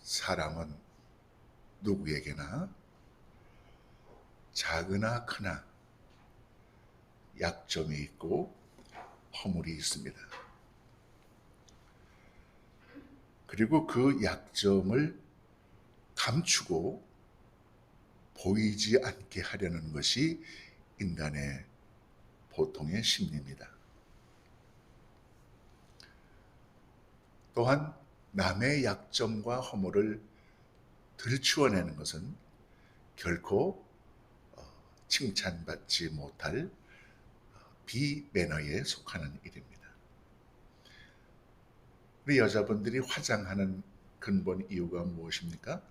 사람은 누구에게나 작으나 크나 약점이 있고 허물이 있습니다. 그리고 그 약점을 감추고 보이지 않게 하려는 것이 인간의 보통의 심리입니다. 또한 남의 약점과 허물을 들추어내는 것은 결코 칭찬받지 못할 비매너에 속하는 일입니다. 우리 여자분들이 화장하는 근본 이유가 무엇입니까?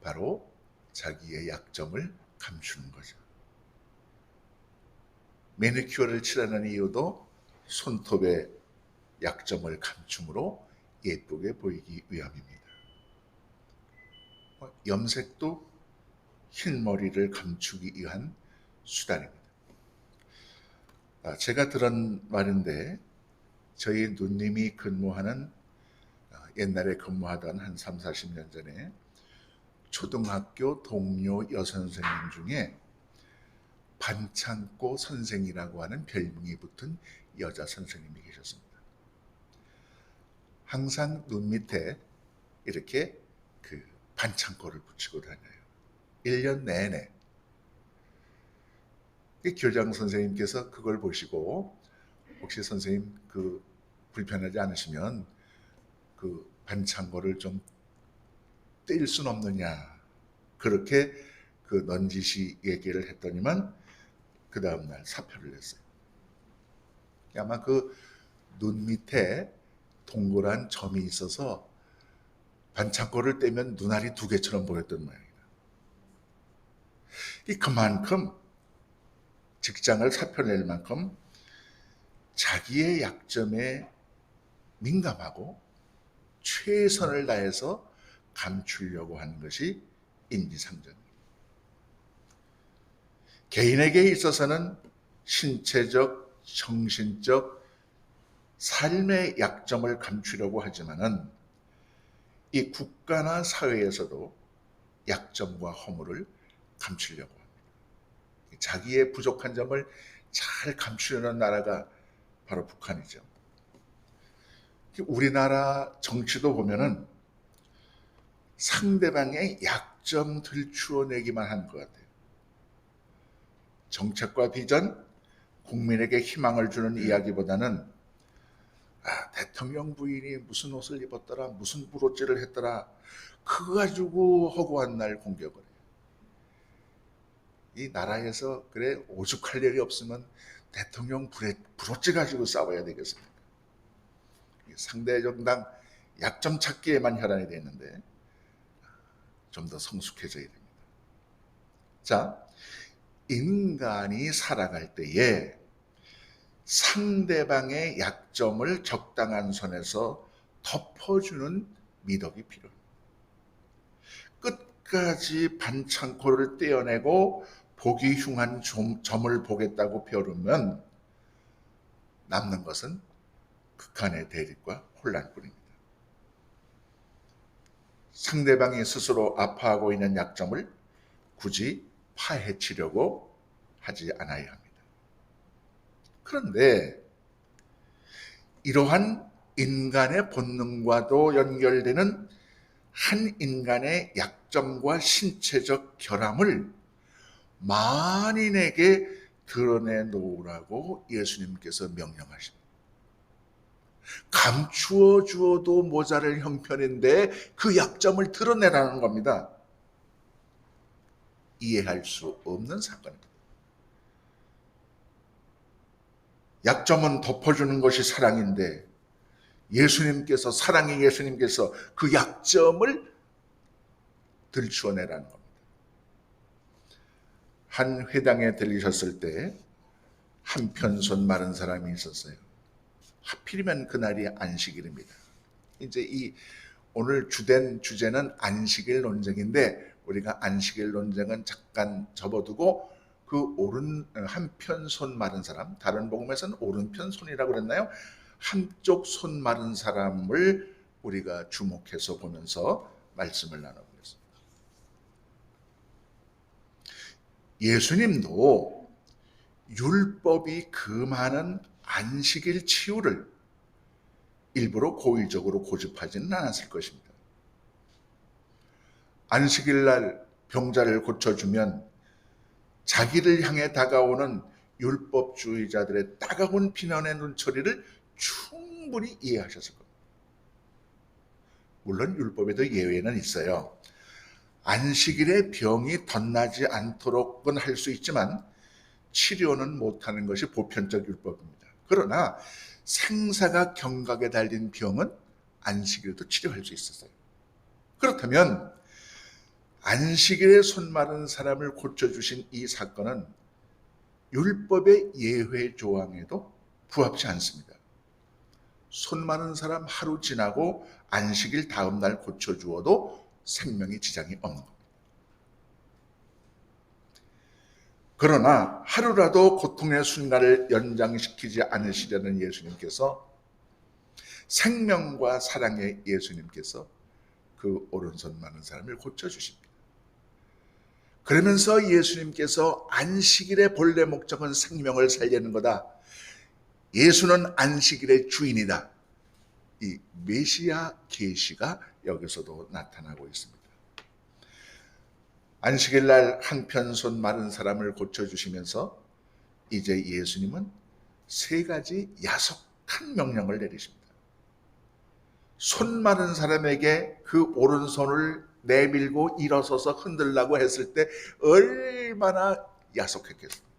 바로 자기의 약점을 감추는 거죠. 매니큐어를 칠하는 이유도 손톱의 약점을 감춤으로 예쁘게 보이기 위함입니다. 염색도 흰머리를 감추기 위한 수단입니다. 제가 들은 말인데 저희 누님이 근무하는 옛날에 근무하던 한 3, 40년 전에 초등학교 동료 여선생님 중에 반창고 선생이라고 하는 별명이 붙은 여자 선생님이 계셨습니다. 항상 눈 밑에 이렇게 그 반창고를 붙이고 다녀요. 1년 내내. 교장 선생님께서 그걸 보시고 혹시 선생님 그 불편하지 않으시면 그 반창고를 좀 떼일 순 없느냐 그렇게 그 넌지시 얘기를 했더니만 그 다음날 사표를 냈어요. 아마 그 눈 밑에 동그란 점이 있어서 반창고를 떼면 눈알이 두 개처럼 보였던 모양이다. 그만큼 직장을 사표낼 만큼 자기의 약점에 민감하고 최선을 다해서 감추려고 하는 것이 인지상정입니다. 개인에게 있어서는 신체적, 정신적, 삶의 약점을 감추려고 하지만은 이 국가나 사회에서도 약점과 허물을 감추려고 합니다. 자기의 부족한 점을 잘 감추려는 나라가 바로 북한이죠. 우리나라 정치도 보면은 상대방의 약점 들추어내기만 하는 것 같아요. 정책과 비전, 국민에게 희망을 주는 이야기보다는 대통령 부인이 무슨 옷을 입었더라, 무슨 브로치를 했더라, 그거 가지고 허구한 날 공격을 해요. 이 나라에서 그래 오죽할 일이 없으면 대통령 브로치 가지고 싸워야 되겠습니까? 상대 정당 약점 찾기에만 혈안이 되어 있는데 좀 더 성숙해져야 됩니다. 자, 인간이 살아갈 때에 상대방의 약점을 적당한 선에서 덮어주는 미덕이 필요합니다. 끝까지 반창고를 떼어내고 보기 흉한 점을 보겠다고 벼르면 남는 것은 극한의 대립과 혼란뿐입니다. 상대방이 스스로 아파하고 있는 약점을 굳이 파헤치려고 하지 않아야 합니다. 그런데 이러한 인간의 본능과도 연결되는 한 인간의 약점과 신체적 결함을 만인에게 드러내놓으라고 예수님께서 명령하십니다. 감추어 주어도 모자랄 형편인데 그 약점을 드러내라는 겁니다. 이해할 수 없는 사건입니다. 약점은 덮어주는 것이 사랑인데 사랑의 예수님께서 그 약점을 들추어내라는 겁니다. 한 회당에 들리셨을 때 한편손 마른 사람이 있었어요. 하필이면 그날이 안식일입니다. 이제 이 오늘 주제는 안식일 논쟁인데 우리가 안식일 논쟁은 잠깐 접어두고 그 한편 손 마른 사람, 다른 복음에서는 오른편 손이라고 그랬나요? 한쪽 손 마른 사람을 우리가 주목해서 보면서 말씀을 나눠보겠습니다. 예수님도 율법이 금하는 안식일 치유를 일부러 고의적으로 고집하지는 않았을 것입니다. 안식일 날 병자를 고쳐주면 자기를 향해 다가오는 율법주의자들의 따가운 비난의 눈초리를 충분히 이해하셨을 겁니다. 물론 율법에도 예외는 있어요. 안식일에 병이 덧나지 않도록은 할 수 있지만 치료는 못하는 것이 보편적 율법입니다. 그러나 생사가 경각에 달린 병은 안식일도 치료할 수 있었어요. 그렇다면 안식일에 손 마른 사람을 고쳐주신 이 사건은 율법의 예외 조항에도 부합치 않습니다. 손 마른 사람 하루 지나고 안식일 다음 날 고쳐주어도 생명에 지장이 없는 겁니다. 그러나 하루라도 고통의 순간을 연장시키지 않으시려는 예수님께서, 생명과 사랑의 예수님께서 그 오른손 마른 사람을 고쳐주십니다. 그러면서 예수님께서 안식일의 본래 목적은 생명을 살리는 거다. 예수는 안식일의 주인이다. 이 메시아 계시가 여기서도 나타나고 있습니다. 안식일 날 한편 손 마른 사람을 고쳐주시면서 이제 예수님은 세 가지 야속한 명령을 내리십니다. 손 마른 사람에게 그 오른손을 내밀고 일어서서 흔들라고 했을 때 얼마나 야속했겠습니까?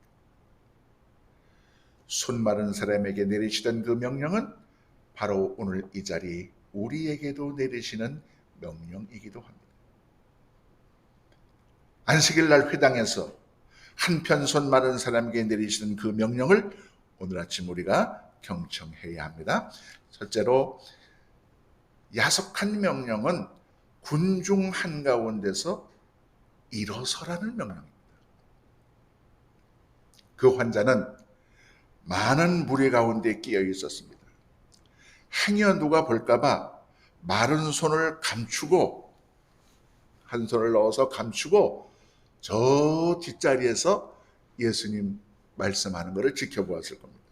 손 마른 사람에게 내리시던 그 명령은 바로 오늘 이 자리 우리에게도 내리시는 명령이기도 합니다. 안식일 날 회당에서 한편 손 마른 사람에게 내리시는 그 명령을 오늘 아침 우리가 경청해야 합니다. 첫째로 야속한 명령은 군중 한가운데서 일어서라는 명령입니다. 그 환자는 많은 무리 가운데 끼어 있었습니다. 행여 누가 볼까봐 마른 손을 감추고, 한 손을 넣어서 감추고 저 뒷자리에서 예수님 말씀하는 것을 지켜보았을 겁니다.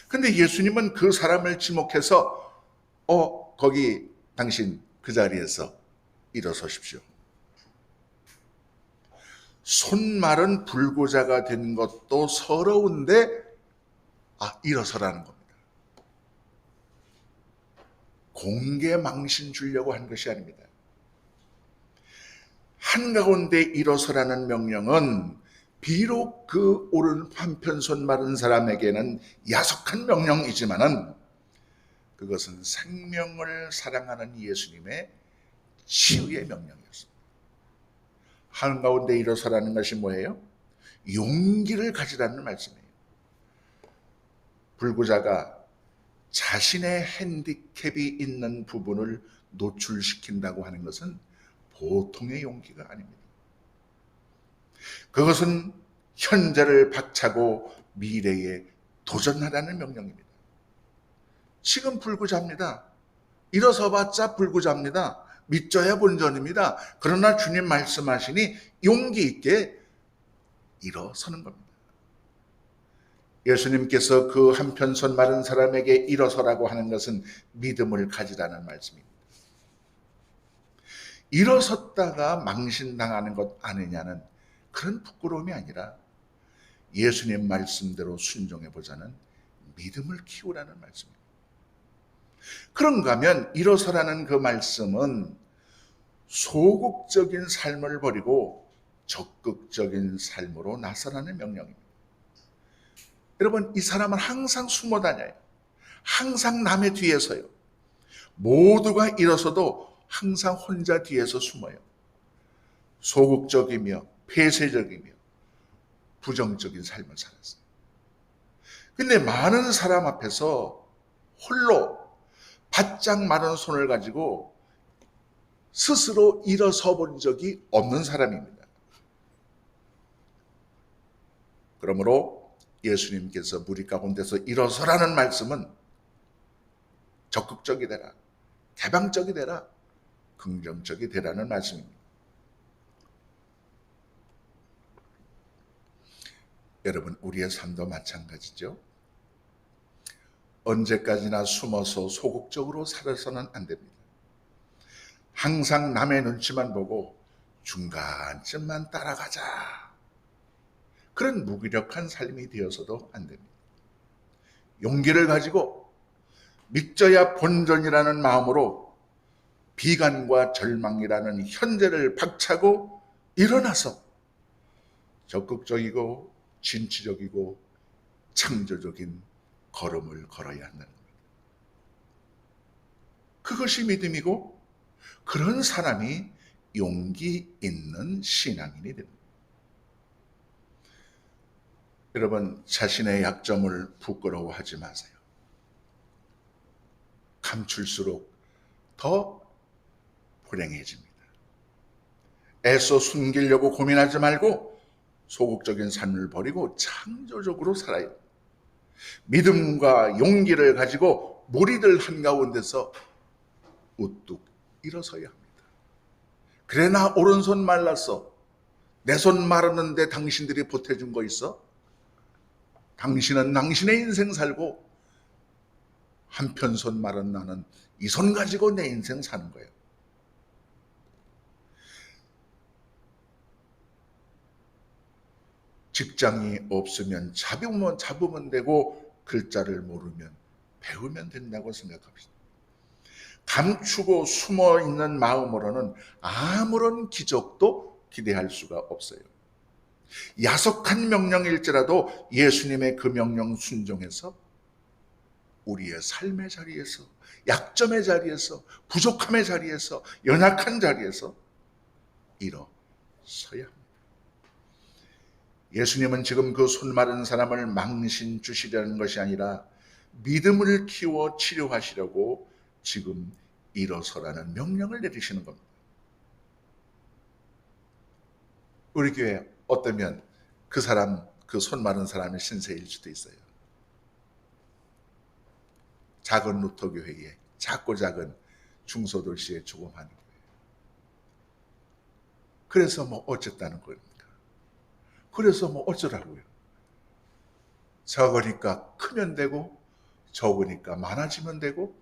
근데 예수님은 그 사람을 지목해서 거기 당신 그 자리에서 일어서십시오. 손 마른 불구자가 된 것도 서러운데 일어서라는 겁니다. 공개 망신 주려고 한 것이 아닙니다. 한가운데 일어서라는 명령은 비록 그 오른 한편 손 마른 사람에게는 야속한 명령이지만은 그것은 생명을 사랑하는 예수님의 치유의 명령이었습니다. 한가운데 일어서라는 것이 뭐예요? 용기를 가지라는 말씀이에요. 불구자가 자신의 핸디캡이 있는 부분을 노출시킨다고 하는 것은 보통의 용기가 아닙니다. 그것은 현재를 박차고 미래에 도전하라는 명령입니다. 지금 불구자입니다. 일어서봤자 불구자입니다. 믿져야 본전입니다. 그러나 주님 말씀하시니 용기 있게 일어서는 겁니다. 예수님께서 그 한편 손 마른 사람에게 일어서라고 하는 것은 믿음을 가지라는 말씀입니다. 일어섰다가 망신당하는 것 아니냐는 그런 부끄러움이 아니라 예수님 말씀대로 순종해보자는 믿음을 키우라는 말씀입니다. 그런가 하면 일어서라는 그 말씀은 소극적인 삶을 버리고 적극적인 삶으로 나서라는 명령입니다. 여러분, 이 사람은 항상 숨어 다녀요. 항상 남의 뒤에서요. 모두가 일어서도 항상 혼자 뒤에서 숨어요. 소극적이며 폐쇄적이며 부정적인 삶을 살았어요. 근데 많은 사람 앞에서 홀로 바짝 마른 손을 가지고 스스로 일어서 본 적이 없는 사람입니다. 그러므로 예수님께서 무리 가운데서 일어서라는 말씀은 적극적이 되라, 개방적이 되라, 긍정적이 되라는 말씀입니다. 여러분, 우리의 삶도 마찬가지죠. 언제까지나 숨어서 소극적으로 살아서는 안 됩니다. 항상 남의 눈치만 보고 중간쯤만 따라가자. 그런 무기력한 삶이 되어서도 안 됩니다. 용기를 가지고 믿져야 본전이라는 마음으로 비관과 절망이라는 현재를 박차고 일어나서 적극적이고 진취적이고 창조적인 걸음을 걸어야 한다는 겁니다. 그것이 믿음이고 그런 사람이 용기 있는 신앙인이 됩니다. 여러분, 자신의 약점을 부끄러워하지 마세요. 감출수록 더 불행해집니다. 애써 숨기려고 고민하지 말고 소극적인 삶을 버리고 창조적으로 살아야 합니다. 믿음과 용기를 가지고 무리들 한가운데서 우뚝 일어서야 합니다. 그래, 나 오른손 말랐어. 내 손 마르는데 당신들이 보태준 거 있어? 당신은 당신의 인생 살고 한편 손 마른 나는 이 손 가지고 내 인생 사는 거예요. 직장이 없으면 잡으면 되고 글자를 모르면 배우면 된다고 생각합시다. 감추고 숨어 있는 마음으로는 아무런 기적도 기대할 수가 없어요. 야속한 명령일지라도 예수님의 그 명령 순종해서 우리의 삶의 자리에서, 약점의 자리에서, 부족함의 자리에서, 연약한 자리에서 일어서야 합니다. 예수님은 지금 그 손 마른 사람을 망신 주시려는 것이 아니라 믿음을 키워 치료하시려고 지금 일어서라는 명령을 내리시는 겁니다. 우리 교회 어쩌면 그 사람, 그 손 마른 사람의 신세일 수도 있어요. 작은 루터 교회에 작고 작은 중소도시의 조그만 교회. 그래서 뭐 어쨌다는 겁니까? 그래서 뭐 어쩌라고요? 적으니까 크면 되고 적으니까 많아지면 되고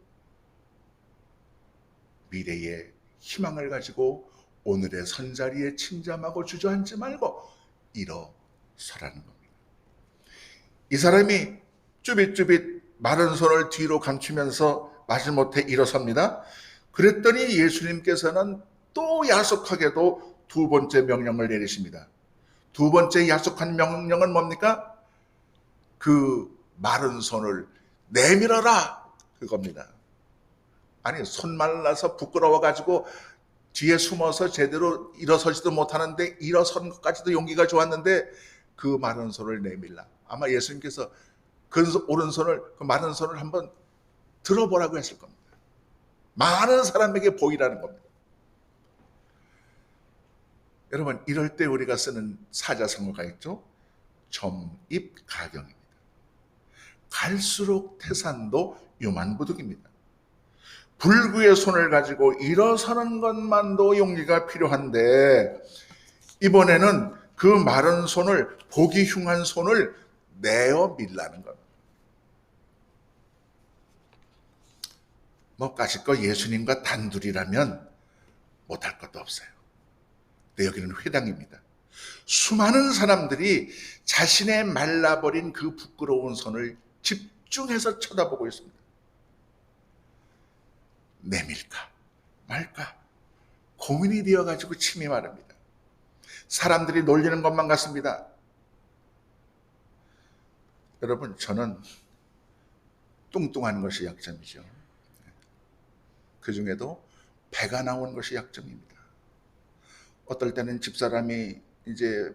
미래의 희망을 가지고 오늘의 선자리에 침잠하고 주저앉지 말고 일어서라는 겁니다. 이 사람이 쭈빗쭈빗 마른 손을 뒤로 감추면서 마지못해 일어섭니다. 그랬더니 예수님께서는 또 야속하게도 두 번째 명령을 내리십니다. 두 번째 야속한 명령은 뭡니까? 그 마른 손을 내밀어라, 그겁니다. 아니, 손 말라서 부끄러워가지고 뒤에 숨어서 제대로 일어서지도 못하는데 일어선 것까지도 용기가 좋았는데 그 마른 손을 내밀라. 아마 예수님께서 그 오른손을, 그 마른 손을 한번 들어보라고 했을 겁니다. 많은 사람에게 보이라는 겁니다. 여러분, 이럴 때 우리가 쓰는 사자성어가 있죠? 점입가경입니다. 갈수록 태산도 유만부득입니다. 불구의 손을 가지고 일어서는 것만도 용기가 필요한데 이번에는 그 마른 손을, 보기 흉한 손을 내어 밀라는 겁니다. 뭐 까짓거 예수님과 단둘이라면 못할 것도 없어요. 근데 여기는 회당입니다. 수많은 사람들이 자신의 말라버린 그 부끄러운 손을 집중해서 쳐다보고 있습니다. 내밀까 말까 고민이 되어가지고 침이 마릅니다. 사람들이 놀리는 것만 같습니다. 여러분, 저는 뚱뚱한 것이 약점이죠. 그 중에도 배가 나온 것이 약점입니다. 어떨 때는 집사람이 이제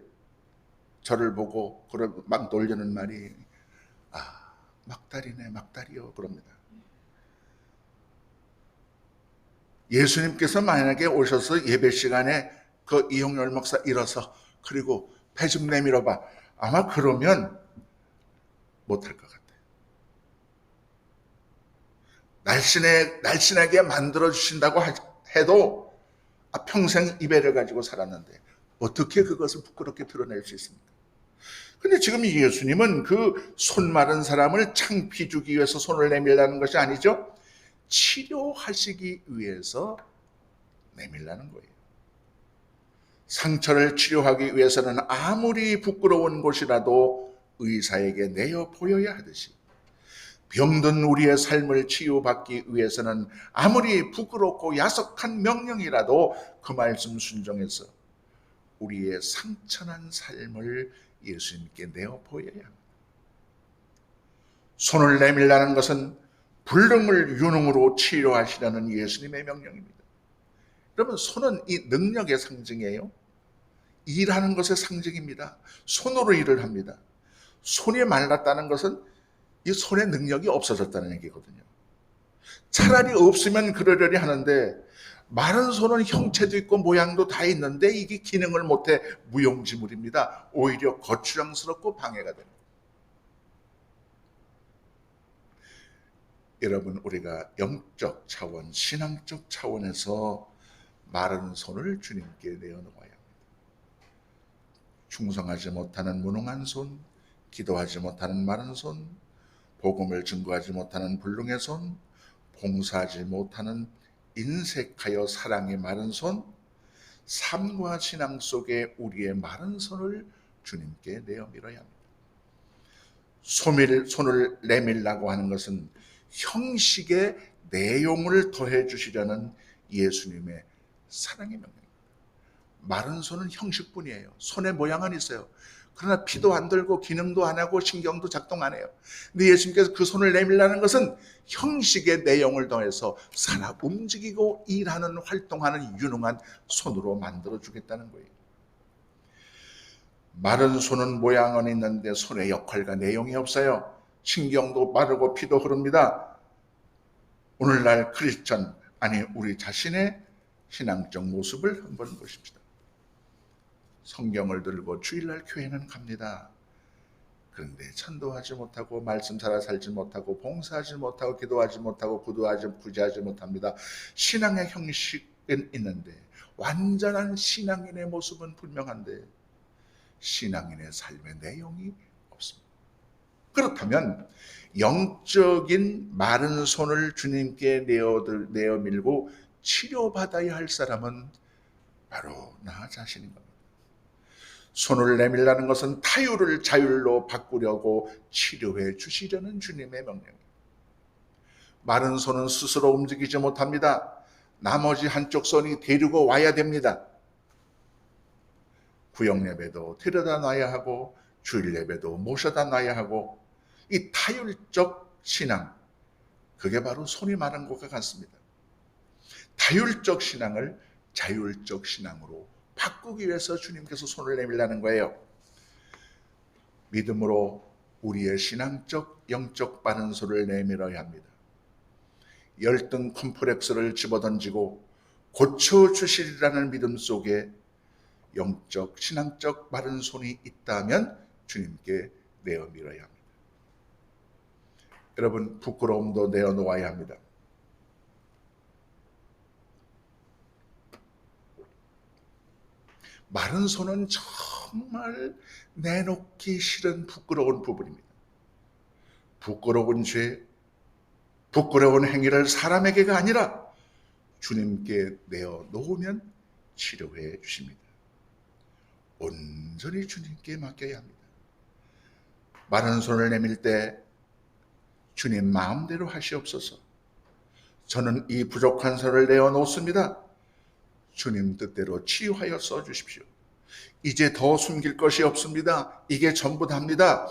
저를 보고 막 놀리는 말이 막다리네, 막다리요, 그럽니다. 예수님께서 만약에 오셔서 예배 시간에 그 이홍열 목사 일어서 그리고 배 좀 내밀어봐, 아마 그러면 못할 것 같아요. 날씬하게 만들어 주신다고 해도 평생 이별을 가지고 살았는데 어떻게 그것을 부끄럽게 드러낼 수 있습니까? 근데 지금 예수님은 그 손 마른 사람을 창피 주기 위해서 손을 내밀라는 것이 아니죠. 치료하시기 위해서 내밀라는 거예요. 상처를 치료하기 위해서는 아무리 부끄러운 곳이라도 의사에게 내어 보여야 하듯이, 병든 우리의 삶을 치유받기 위해서는 아무리 부끄럽고 야속한 명령이라도 그 말씀 순종해서 우리의 상처난 삶을 예수님께 내어 보여야 합니다. 손을 내밀라는 것은 불능을 유능으로 치료하시라는 예수님의 명령입니다. 여러분, 손은 이 능력의 상징이에요. 일하는 것의 상징입니다. 손으로 일을 합니다. 손이 말랐다는 것은 이 손의 능력이 없어졌다는 얘기거든요. 차라리 없으면 그러려니 하는데, 마른 손은 형체도 있고 모양도 다 있는데 이게 기능을 못해 무용지물입니다. 오히려 거추장스럽고 방해가 됩니다. 여러분, 우리가 영적 차원, 신앙적 차원에서 마른 손을 주님께 내어놓아야 합니다. 충성하지 못하는 무능한 손, 기도하지 못하는 마른 손, 복음을 증거하지 못하는 불능의 손, 봉사하지 못하는 인색하여 사랑의 마른 손, 삶과 신앙 속에 우리의 마른 손을 주님께 내어 밀어야 합니다. 손을 내밀라고 하는 것은 형식의 내용을 더해 주시려는 예수님의 사랑의 명령입니다. 마른 손은 형식뿐이에요. 손의 모양은 있어요. 그러나 피도 안 들고 기능도 안 하고 신경도 작동 안 해요. 근데 예수님께서 그 손을 내밀라는 것은 형식의 내용을 더해서 살아 움직이고 일하는, 활동하는 유능한 손으로 만들어 주겠다는 거예요. 마른 손은 모양은 있는데 손의 역할과 내용이 없어요. 신경도 마르고 피도 흐릅니다. 오늘날 크리스천, 아니 우리 자신의 신앙적 모습을 한번 보십시다. 성경을 들고 주일날 교회는 갑니다. 그런데 전도하지 못하고 말씀 따라 살지 못하고 봉사하지 못하고 기도하지 못하고 구제하지 못합니다. 신앙의 형식은 있는데 완전한 신앙인의 모습은 분명한데 신앙인의 삶의 내용이 없습니다. 그렇다면 영적인 마른 손을 주님께 내어 밀고 치료받아야 할 사람은 바로 나 자신인 겁니다. 손을 내밀라는 것은 타율을 자율로 바꾸려고 치료해 주시려는 주님의 명령입니다. 마른 손은 스스로 움직이지 못합니다. 나머지 한쪽 손이 데리고 와야 됩니다. 구역 예배도 데려다 놔야 하고 주일 예배도 모셔다 놔야 하고, 이 타율적 신앙, 그게 바로 손이 마른 것과 같습니다. 타율적 신앙을 자율적 신앙으로 바꾸기 위해서 주님께서 손을 내밀라는 거예요. 믿음으로 우리의 신앙적, 영적 바른 손을 내밀어야 합니다. 열등 컴플렉스를 집어던지고 고쳐주시리라는 믿음 속에 영적, 신앙적 바른 손이 있다면 주님께 내어 밀어야 합니다. 여러분, 부끄러움도 내어놓아야 합니다. 마른 손은 정말 내놓기 싫은 부끄러운 부분입니다. 부끄러운 죄, 부끄러운 행위를 사람에게가 아니라 주님께 내어놓으면 치료해 주십니다. 온전히 주님께 맡겨야 합니다. 마른 손을 내밀 때 주님 마음대로 하시옵소서. 저는 이 부족한 손을 내어놓습니다. 주님 뜻대로 치유하여 써주십시오. 이제 더 숨길 것이 없습니다. 이게 전부 답니다.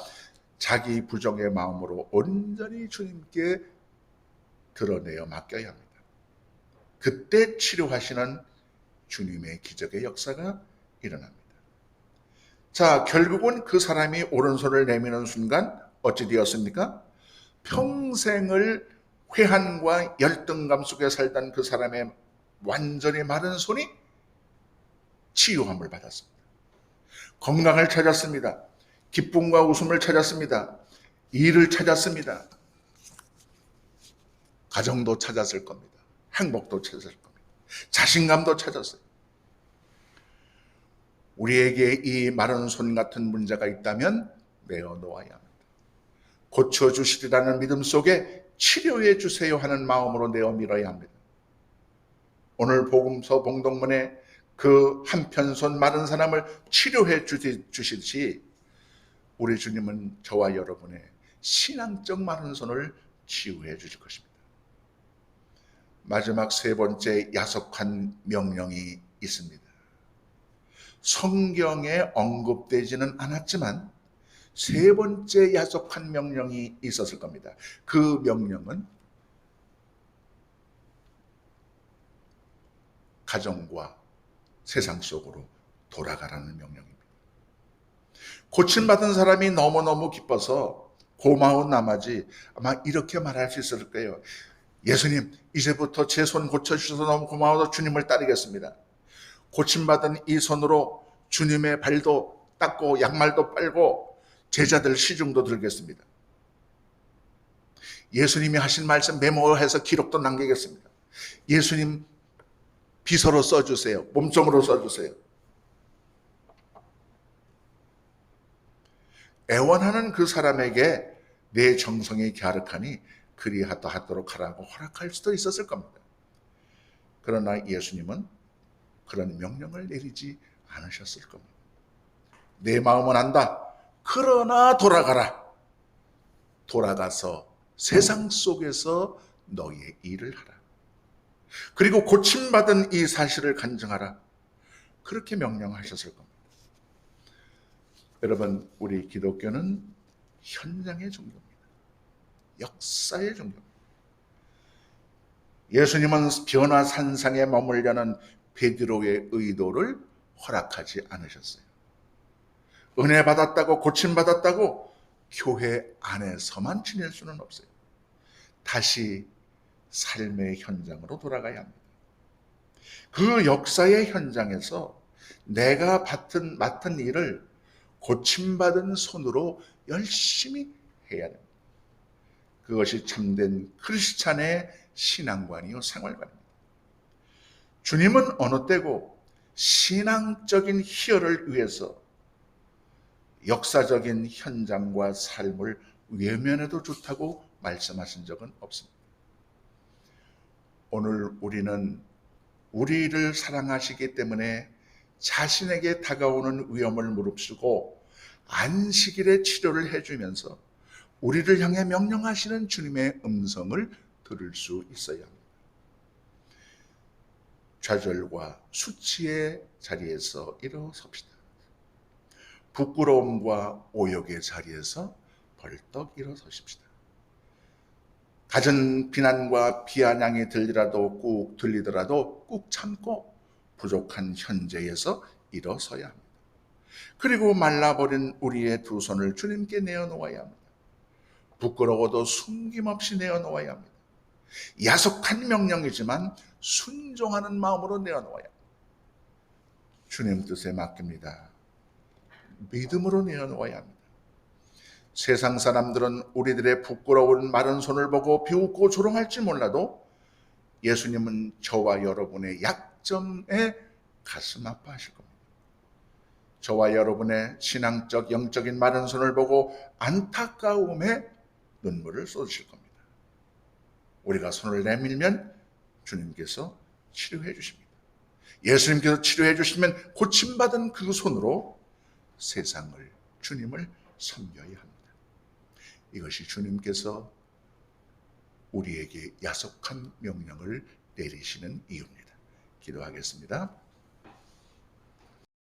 자기 부정의 마음으로 온전히 주님께 드러내어 맡겨야 합니다. 그때 치료하시는 주님의 기적의 역사가 일어납니다. 자, 결국은 그 사람이 오른손을 내미는 순간 어찌 되었습니까? 평생을 회한과 열등감 속에 살던 그 사람의 완전히 마른 손이 치유함을 받았습니다. 건강을 찾았습니다. 기쁨과 웃음을 찾았습니다. 일을 찾았습니다. 가정도 찾았을 겁니다. 행복도 찾았을 겁니다. 자신감도 찾았어요. 우리에게 이 마른 손 같은 문제가 있다면 내어놓아야 합니다. 고쳐주시리라는 믿음 속에 치료해 주세요 하는 마음으로 내어 밀어야 합니다. 오늘 복음서 봉독문에 그 한편손 마른 사람을 치료해 주시듯이 우리 주님은 저와 여러분의 신앙적 마른 손을 치유해 주실 것입니다. 마지막 세 번째 야속한 명령이 있습니다. 성경에 언급되지는 않았지만 세 번째 야속한 명령이 있었을 겁니다. 그 명령은 가정과 세상 속으로 돌아가라는 명령입니다. 고침받은 사람이 너무너무 기뻐서 고마운 나머지 아마 이렇게 말할 수 있을 거예요. 예수님, 이제부터 제 손 고쳐주셔서 너무 고마워서 주님을 따르겠습니다. 고침받은 이 손으로 주님의 발도 닦고 양말도 빨고 제자들 시중도 들겠습니다. 예수님이 하신 말씀 메모해서 기록도 남기겠습니다. 예수님 비서로 써주세요. 몸종으로 써주세요. 애원하는 그 사람에게 내 정성이 갸륵하니 그리하도록 하라고 허락할 수도 있었을 겁니다. 그러나 예수님은 그런 명령을 내리지 않으셨을 겁니다. 내 마음은 안다. 그러나 돌아가라. 돌아가서 세상 속에서 너의 일을 하라. 그리고 고침받은 이 사실을 간증하라. 그렇게 명령하셨을 겁니다. 여러분, 우리 기독교는 현장의 종교입니다. 역사의 종교입니다. 예수님은 변화산상에 머물려는 베드로의 의도를 허락하지 않으셨어요. 은혜 받았다고 고침받았다고 교회 안에서만 지낼 수는 없어요. 다시 삶의 현장으로 돌아가야 합니다. 그 역사의 현장에서 내가 맡은 일을 고침받은 손으로 열심히 해야 됩니다. 그것이 참된 크리스찬의 신앙관이요 생활관입니다. 주님은 어느 때고 신앙적인 희열을 위해서 역사적인 현장과 삶을 외면해도 좋다고 말씀하신 적은 없습니다. 오늘 우리는 우리를 사랑하시기 때문에 자신에게 다가오는 위험을 무릅쓰고 안식일에 치료를 해주면서 우리를 향해 명령하시는 주님의 음성을 들을 수 있어야 합니다. 좌절과 수치의 자리에서 일어섭시다. 부끄러움과 오욕의 자리에서 벌떡 일어서십시다. 갖은 비난과 비아냥이 들리더라도 꾹 참고 부족한 현재에서 일어서야 합니다. 그리고 말라버린 우리의 두 손을 주님께 내어놓아야 합니다. 부끄러워도 숨김없이 내어놓아야 합니다. 야속한 명령이지만 순종하는 마음으로 내어놓아야 합니다. 주님 뜻에 맡깁니다. 믿음으로 내어놓아야 합니다. 세상 사람들은 우리들의 부끄러운 마른 손을 보고 비웃고 조롱할지 몰라도 예수님은 저와 여러분의 약점에 가슴 아파하실 겁니다. 저와 여러분의 신앙적 영적인 마른 손을 보고 안타까움에 눈물을 쏟으실 겁니다. 우리가 손을 내밀면 주님께서 치료해 주십니다. 예수님께서 치료해 주시면 고침받은 그 손으로 세상을, 주님을 섬겨야 합니다. 이것이 주님께서 우리에게 야속한 명령을 내리시는 이유입니다. 기도하겠습니다.